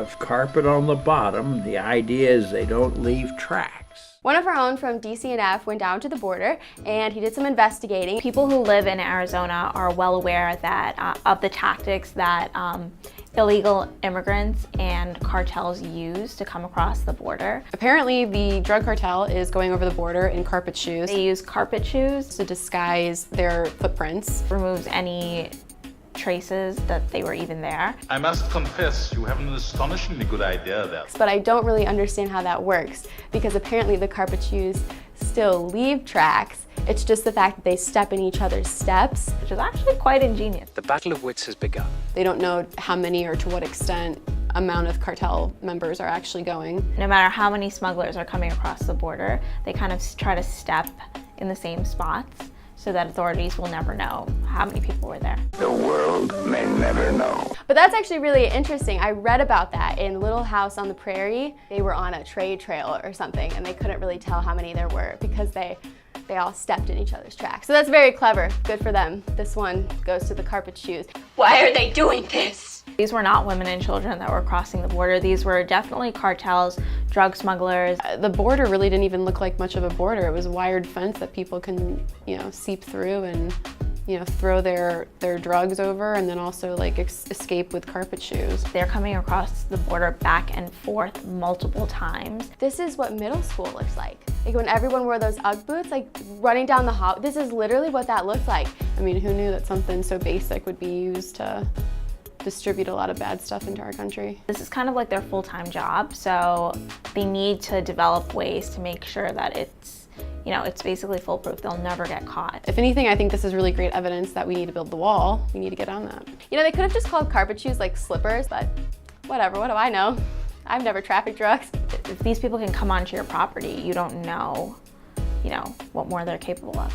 have carpet on the bottom. The idea is they don't leave tracks. One of our own from DCNF went down to the border and he did some investigating. People who live in Arizona are well aware that of the tactics that illegal immigrants and cartels use to come across the border. Apparently, the drug cartel is going over the border in carpet shoes. They use carpet shoes to disguise their footprints. Removes any traces that they were even there. I must confess, you have an astonishingly good idea there. But I don't really understand how that works because apparently the carpet shoes still leave tracks. It's just the fact that they step in each other's steps, which is actually quite ingenious. The battle of wits has begun. They don't know how many or to what extent amount of cartel members are actually going. No matter how many smugglers are coming across the border, they kind of try to step in the same spots so that authorities will never know how many people were there. The world may never know. But that's actually really interesting. I read about that in Little House on the Prairie. They were on a trade trail or something and they couldn't really tell how many there were because they all stepped in each other's tracks. So that's very clever. Good for them. This one goes to the carpet shoes. Why are they doing this? These were not women and children that were crossing the border. These were definitely cartels, drug smugglers. The border really didn't even look like much of a border. It was a wired fence that people can, seep through and, throw their drugs over and then also like escape with carpet shoes. They're coming across the border back and forth multiple times. This is what middle school looks like. Like when everyone wore those UGG boots, like running down the hall. This is literally what that looks like. I mean, who knew that something so basic would be used to distribute a lot of bad stuff into our country? This is kind of like their full-time job, so they need to develop ways to make sure that it's basically foolproof. They'll never get caught. If anything, I think this is really great evidence that we need to build the wall. We need to get on that. They could have just called carpet shoes like slippers, but whatever, what do I know? I've never trafficked drugs. If these people can come onto your property, you don't know, what more they're capable of.